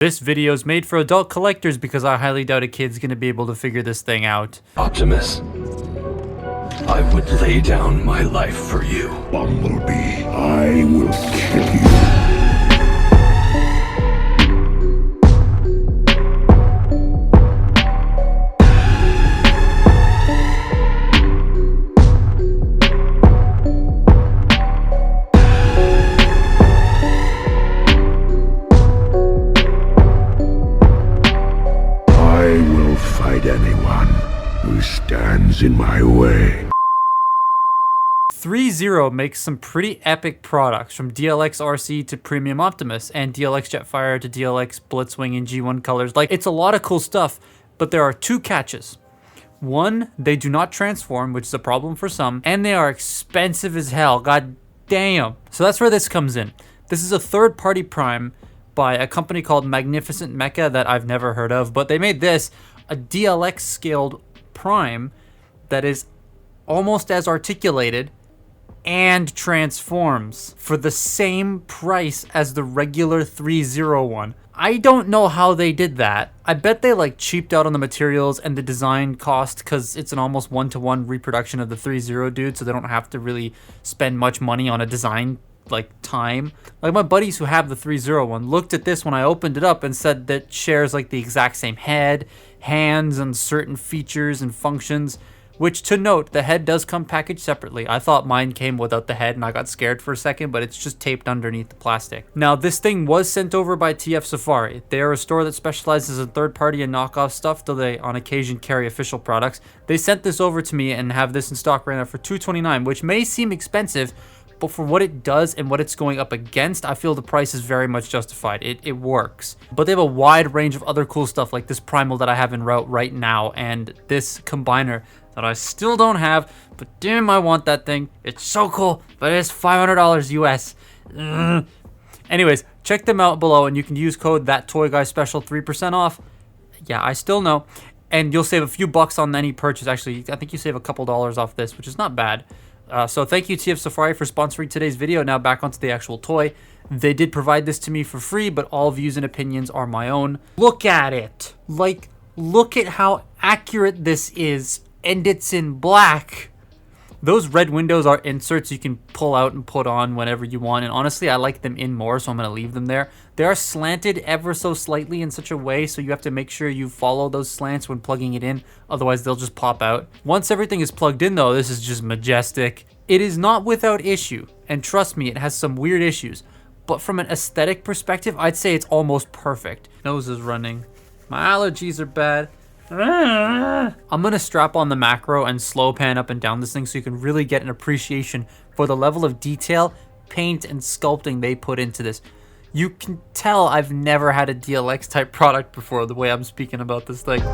This video is made for adult collectors because I highly doubt a kid's gonna be able to figure this thing out. Optimus, I would lay down my life for you. Bumblebee, I will kill you. Anyone who stands in my way. 3-0 makes some pretty epic products, from DLX RC to Premium Optimus and DLX Jetfire to DLX Blitzwing in G1 colors. Like, it's a lot of cool stuff, but there are two catches. One, they do not transform, which is a problem for some, and they are expensive as hell. God damn. So that's where this comes in. This is a third-party prime by a company called Magnificent Mecha that I've never heard of, but they made this, a DLX scaled prime that is almost as articulated and transforms for the same price as the regular 301. I don't know how they did that. I bet they like cheaped out on the materials and the design cost because it's an almost one-to-one reproduction of the 30 dude, so they don't have to really spend much money on a design like time. Like, my buddies who have the 301 looked at this when I opened it up and said that shares like the exact same head, hands, and certain features and functions, which, to note, the head does come packaged separately. I thought mine came without the head and I got scared for a second, but it's just taped underneath the plastic. Now, this thing was sent over by TF Safari. They are a store that specializes in third-party and knockoff stuff, though they on occasion carry official products. They sent this over to me and have this in stock right now for $229, which may seem expensive, but for what it does and what it's going up against, I feel the price is very much justified. It works. But they have a wide range of other cool stuff, like this primal that I have en route right now, and this combiner that I still don't have, but damn, I want that thing. It's so cool, but it's $500 US. Ugh. Anyways, check them out below, and you can use code THATTOYGUYSPECIAL 3% off. Yeah, I still know. And you'll save a few bucks on any purchase. Actually, I think you save a couple dollars off this, which is not bad. So thank you, TF Safari, for sponsoring today's video. Now back onto the actual toy. They did provide this to me for free, but all views and opinions are my own. Look at it. Like, look at how accurate this is, and it's in black. Those red windows are inserts you can pull out and put on whenever you want, and honestly, I like them in more, so I'm going to leave them there. They are slanted ever so slightly in such a way, so you have to make sure you follow those slants when plugging it in, otherwise they'll just pop out. Once everything is plugged in, though, this is just majestic. It is not without issue, and trust me, it has some weird issues, but from an aesthetic perspective, I'd say it's almost perfect. Nose is running. My allergies are bad. I'm gonna strap on the macro and slow pan up and down this thing so you can really get an appreciation for the level of detail, paint, and sculpting they put into this. You can tell I've never had a DLX type product before the way I'm speaking about this thing.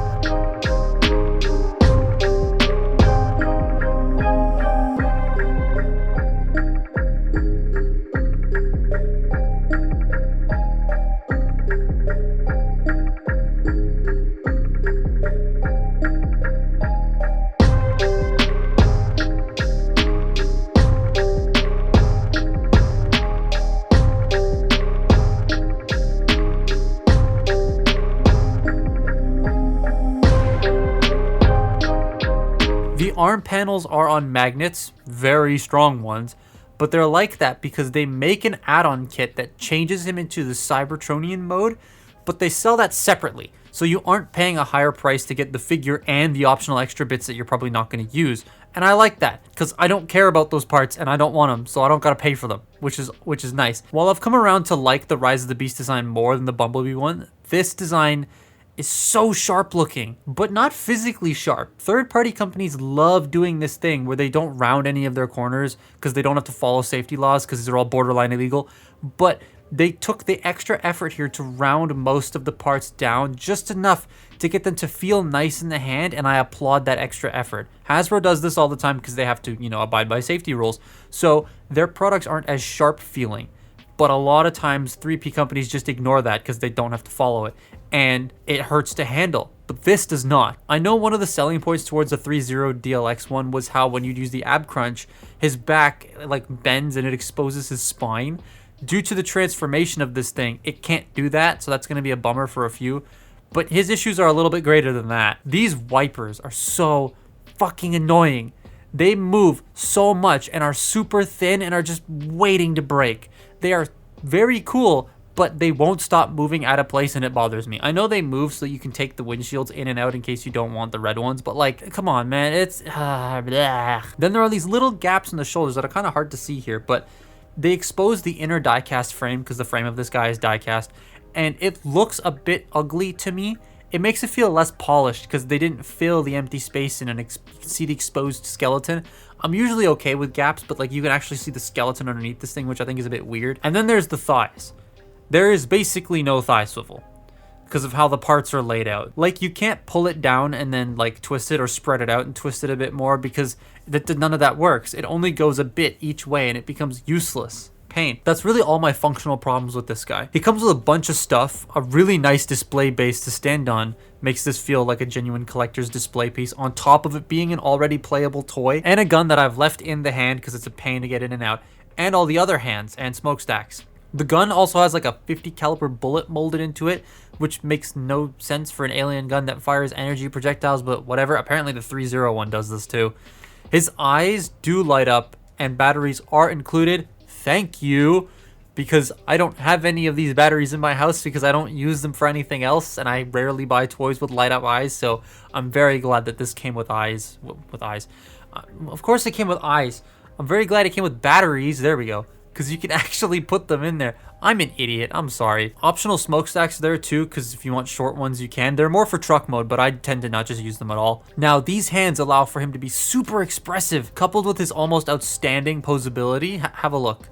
The arm panels are on magnets, very strong ones, but they're like that because they make an add-on kit that changes him into the Cybertronian mode, but they sell that separately, so you aren't paying a higher price to get the figure and the optional extra bits that you're probably not going to use. And I like that, because I don't care about those parts and I don't want them, so I don't gotta pay for them, which is nice. While I've come around to like the Rise of the Beast design more than the Bumblebee one, this design is so sharp looking, but not physically sharp. Third-party companies love doing this thing where they don't round any of their corners because they don't have to follow safety laws because these are all borderline illegal, but they took the extra effort here to round most of the parts down just enough to get them to feel nice in the hand, and I applaud that extra effort. Hasbro does this all the time because they have to, abide by safety rules, so their products aren't as sharp feeling. But a lot of times 3P companies just ignore that because they don't have to follow it, and it hurts to handle. But this does not. I know one of the selling points towards the 3-0 DLX one was how when you'd use the ab crunch, his back like bends and it exposes his spine. Due to the transformation of this thing, it can't do that, so that's going to be a bummer for a few. But his issues are a little bit greater than that. These wipers are so fucking annoying. They move so much and are super thin and are just waiting to break. They are very cool, but they won't stop moving out of place and it bothers me. I know they move so you can take the windshields in and out in case you don't want the red ones, but like, come on, man, it's... Then there are these little gaps in the shoulders that are kind of hard to see here, but they expose the inner die-cast frame because the frame of this guy is die-cast, and it looks a bit ugly to me. It makes it feel less polished because they didn't fill the empty space in and you can see the exposed skeleton. I'm usually okay with gaps, but like you can actually see the skeleton underneath this thing, which I think is a bit weird. And then there's the thighs. There is basically no thigh swivel because of how the parts are laid out. Like you can't pull it down and then like twist it or spread it out and twist it a bit more because none of that works. It only goes a bit each way and it becomes useless. Pain. That's really all my functional problems with this guy. He comes with a bunch of stuff. A really nice display base to stand on makes this feel like a genuine collector's display piece on top of it being an already playable toy, and a gun that I've left in the hand because it's a pain to get in and out, and all the other hands and smokestacks. The gun also has like a 50 caliber bullet molded into it, which makes no sense for an alien gun that fires energy projectiles, but whatever. Apparently the 301 does this too. His eyes do light up and batteries are included. Thank you, because I don't have any of these batteries in my house because I don't use them for anything else, and I rarely buy toys with light up eyes, so I'm very glad that this came with eyes. Of course it came with eyes. I'm very glad it came with batteries. There we go. Because you can actually put them in there. I'm an idiot. I'm sorry. Optional smokestacks there too, because if you want short ones, you can. They're more for truck mode, but I tend to not just use them at all. Now, these hands allow for him to be super expressive, coupled with his almost outstanding posability. Have a look.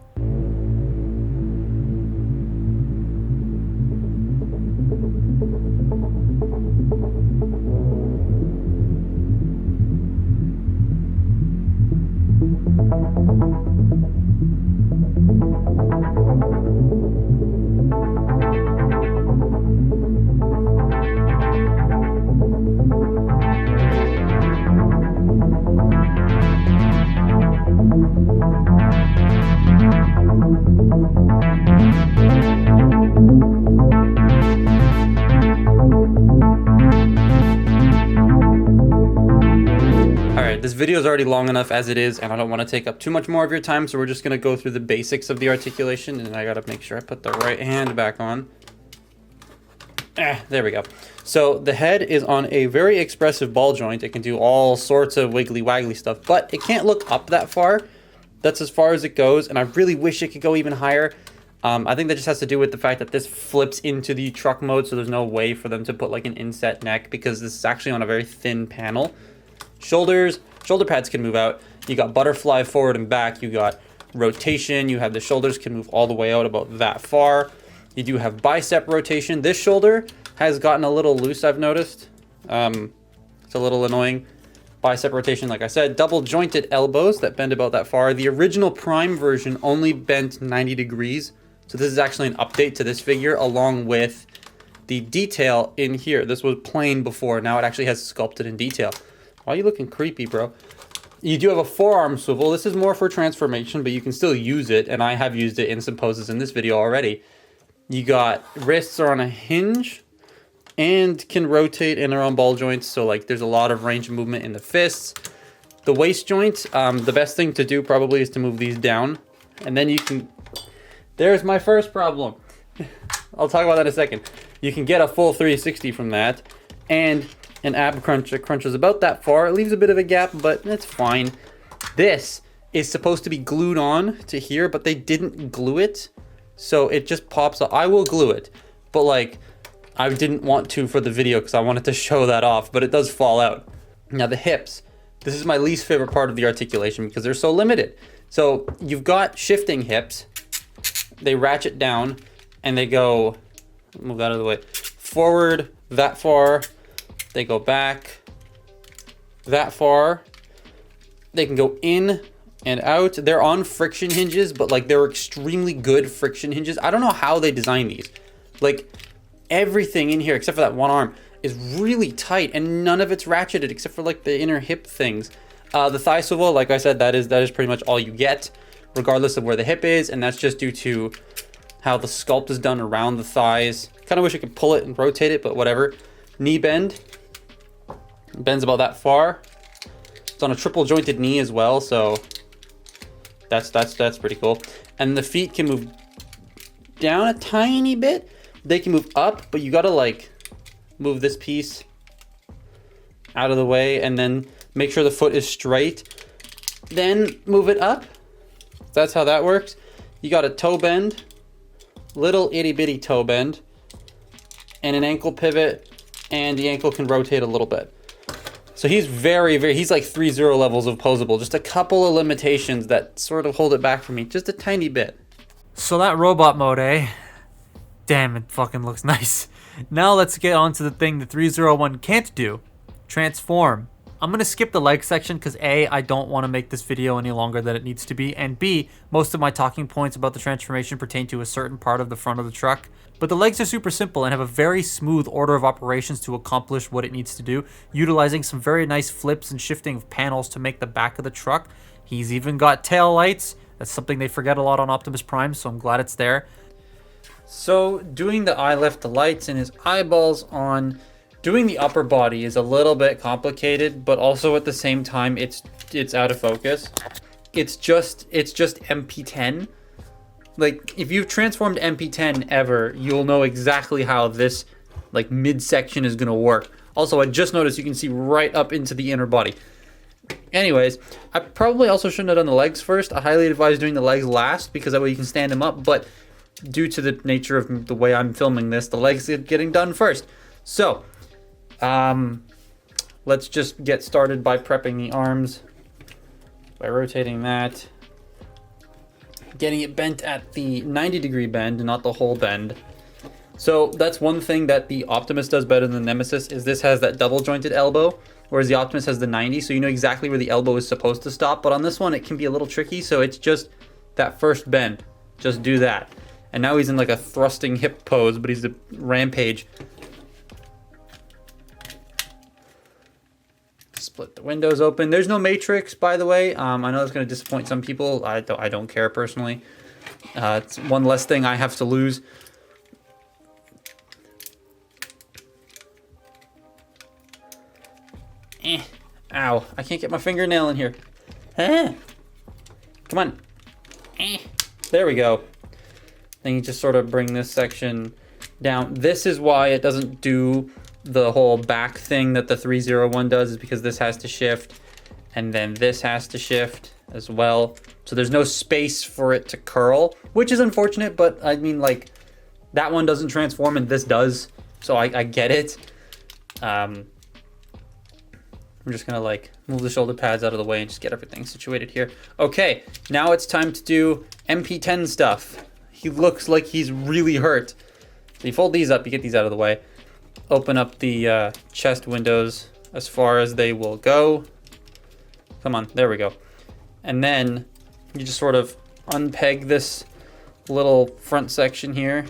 This video is already long enough as it is, and I don't want to take up too much more of your time, so we're just going to go through the basics of the articulation, and I got to make sure I put the right hand back on. There we go. So the head is on a very expressive ball joint. It can do all sorts of wiggly waggly stuff, but it can't look up that far. That's as far as it goes, and I really wish it could go even higher. I think that just has to do with the fact that this flips into the truck mode, so there's no way for them to put like an inset neck because this is actually on a very thin panel. Shoulders. Shoulder pads can move out. You got butterfly forward and back. You got rotation. You have the shoulders can move all the way out about that far. You do have bicep rotation. This shoulder has gotten a little loose, I've noticed. It's a little annoying. Bicep rotation, like I said. Double jointed elbows that bend about that far. The original Prime version only bent 90 degrees. So this is actually an update to this figure along with the detail in here. This was plain before. Now it actually has sculpted in detail. Why are you looking creepy, bro? You do have a forearm swivel. This is more for transformation, but you can still use it, and I have used it in some poses in this video already. You got wrists are on a hinge and can rotate in their own ball joints, so like there's a lot of range of movement in the fists. The waist joint, the best thing to do probably is to move these down, and then you can... There's my first problem. I'll talk about that in a second. You can get a full 360 from that, and... an ab crunch that crunches about that far. It leaves a bit of a gap, but that's fine. This is supposed to be glued on to here, but they didn't glue it, so it just pops up. I will glue it, but like I didn't want to for the video because I wanted to show that off, but it does fall out. Now the hips. This is my least favorite part of the articulation because they're so limited. So you've got shifting hips. They ratchet down and they go, move out of the way, forward that far. They go back that far. They can go in and out. They're on friction hinges, but like they're extremely good friction hinges. I don't know how they design these. Like everything in here, except for that one arm, is really tight and none of it's ratcheted except for like the inner hip things. The thigh swivel, like I said, that is pretty much all you get. regardless of where the hip is, and that's just due to how the sculpt is done around the thighs. Kind of wish I could pull it and rotate it, but whatever. Knee bend. Bends about that far. It's on a triple jointed knee as well, so that's pretty cool. And the feet can move down a tiny bit. They can move up, but you gotta like move this piece out of the way and then make sure the foot is straight. Then move it up. That's how that works. You got a toe bend, little itty bitty toe bend, and an ankle pivot, and the ankle can rotate a little bit. So he's he's like 3-0 levels of posable. Just a couple of limitations that sort of hold it back for me, just a tiny bit. So that robot mode, eh? Damn, it fucking looks nice. Now let's get on to the thing the 301 can't do. Transform. I'm going to skip the leg section because A, I don't want to make this video any longer than it needs to be, and B, most of my talking points about the transformation pertain to a certain part of the front of the truck. But the legs are super simple and have a very smooth order of operations to accomplish what it needs to do, utilizing some very nice flips and shifting of panels to make the back of the truck. He's even got tail lights. That's something they forget a lot on Optimus Prime, so I'm glad it's there. So doing the eye lift, the lights, and his eyeballs on doing the upper body is a little bit complicated, but also at the same time it's out of focus. It's just MP10. Like, if you've transformed MP10 ever, you'll know exactly how this like midsection is gonna work. Also, I just noticed you can see right up into the inner body. Anyways, I probably also shouldn't have done the legs first. I highly advise doing the legs last because that way you can stand them up, but due to the nature of the way I'm filming this, the legs are getting done first. So, let's just get started by prepping the arms by rotating that, getting it bent at the 90-degree bend, not the whole bend. So that's one thing that the Optimus does better than the Nemesis, is this has that double jointed elbow, whereas the Optimus has the 90, so you know exactly where the elbow is supposed to stop. But on this one, it can be a little tricky, so it's just that first bend. Just do that. And now he's in like a thrusting hip pose, but he's a rampage. Split the windows open. There's no matrix, by the way. I know it's going to disappoint some people. I don't care personally. It's one less thing I have to lose. Ow! I can't get my fingernail in here. Come on. There we go. Then you just sort of bring this section down. This is why it doesn't do the whole back thing that the 301 does, is because this has to shift and then this has to shift as well. So there's no space for it to curl, which is unfortunate, but I mean, like, that one doesn't transform and this does, so I get it. I'm just gonna like move the shoulder pads out of the way and just get everything situated here. Okay, now it's time to do MP10 stuff. He looks like he's really hurt. So you fold these up, you get these out of the way. Open up the chest windows as far as they will go. Come on, there we go. And then you just sort of unpeg this little front section here.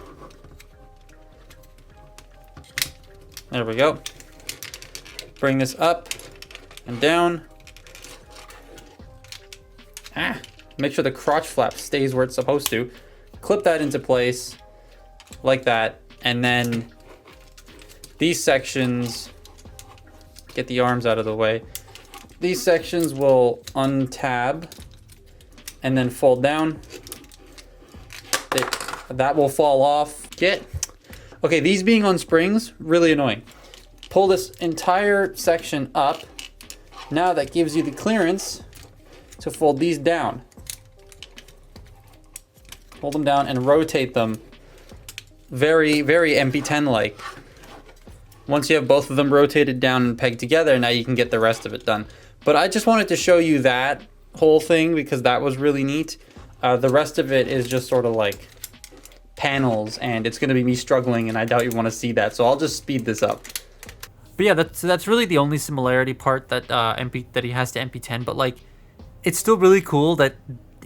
There we go. Bring this up and down. Make sure the crotch flap stays where it's supposed to. Clip that into place like that, and then these sections, get the arms out of the way. These sections will untab and then fold down. That will fall off. Okay, these being on springs, really annoying. Pull this entire section up. Now that gives you the clearance to fold these down. Hold them down and rotate them. Very, very MP10-like. Once you have both of them rotated down and pegged together, now you can get the rest of it done. But I just wanted to show you that whole thing because that was really neat. The rest of it is just sort of like panels, and it's going to be me struggling, and I doubt you want to see that. So I'll just speed this up. But yeah, that's really the only similarity part that that he has to MP10. But like, it's still really cool that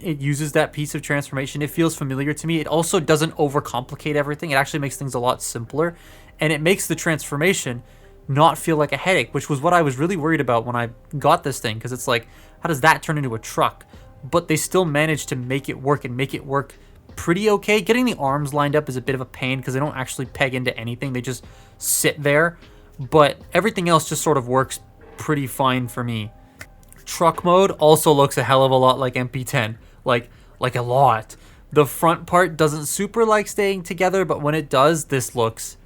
it uses that piece of transformation. It feels familiar to me. It also doesn't overcomplicate everything. It actually makes things a lot simpler. And it makes the transformation not feel like a headache, which was what I was really worried about when I got this thing, because it's like, how does that turn into a truck? but they still managed to make it work and make it work pretty okay. Getting the arms lined up is a bit of a pain because they don't actually peg into anything. They just sit there, but everything else just sort of works pretty fine for me. Truck mode also looks a hell of a lot like MP10, like a lot. The front part doesn't super like staying together, but when it does, this looks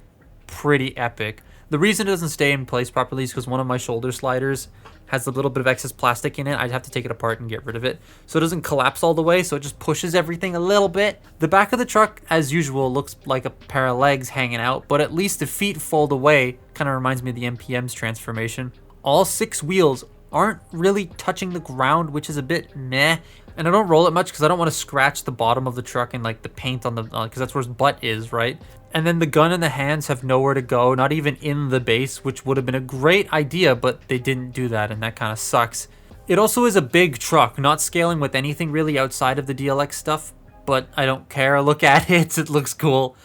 pretty epic. The reason it doesn't stay in place properly is because one of my shoulder sliders has a little bit of excess plastic in it. I'd have to take it apart and get rid of it. So it doesn't collapse all the way, so it just pushes everything a little bit. The back of the truck, as usual, looks like a pair of legs hanging out, but at least the feet fold away. Kind of reminds me of the MPM's transformation. All 6 wheels aren't really touching the ground, which is a bit meh. And I don't roll it much because I don't want to scratch the bottom of the truck and like the paint on the, because that's where his butt is, right? And then the gun and the hands have nowhere to go, not even in the base, which would have been a great idea, but they didn't do that, and that kind of sucks. It also is a big truck, not scaling with anything really outside of the DLX stuff, but I don't care. Look at it, it looks cool.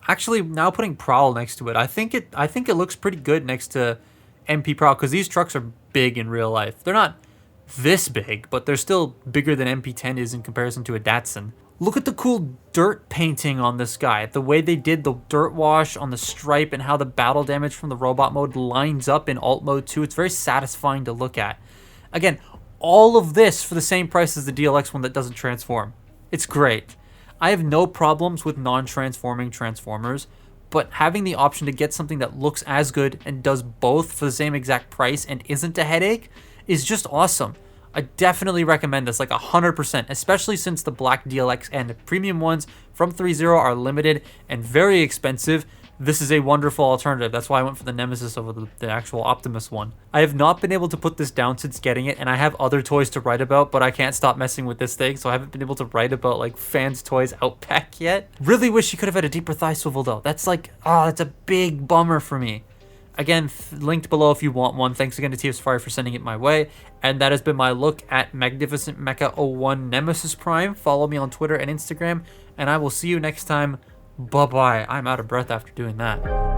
Actually, now putting Prowl next to it, I think it looks pretty good next to MP Prowl, because these trucks are big in real life. They're not this big, but they're still bigger than MP10 is in comparison to a DOESN. Look at the cool dirt painting on this guy. The way they did the dirt wash on the stripe and how the battle damage from the robot mode lines up in alt mode too. It's very satisfying to look at. Again, all of this for the same price as the DLX one that doesn't transform. It's great. I have no problems with non-transforming Transformers, but having the option to get something that looks as good and does both for the same exact price and isn't a headache is just awesome. I definitely recommend this, like 100%, especially since the black DLX and the premium ones from 3.0 are limited and very expensive. This is a wonderful alternative. That's why I went for the Nemesis over the actual Optimus one. I have not been able to put this down since getting it, and I have other toys to write about, but I can't stop messing with this thing, so I haven't been able to write about like Fans Toys Outback yet. Really wish you could have had a deeper thigh swivel though. That's like, that's a big bummer for me. Again, linked below if you want one. Thanks again to TF Safari for sending it my way. And that has been my look at Magnificent Mecha 01 Nemesis Prime. Follow me on Twitter and Instagram, and I will see you next time. Bye-bye. I'm out of breath after doing that.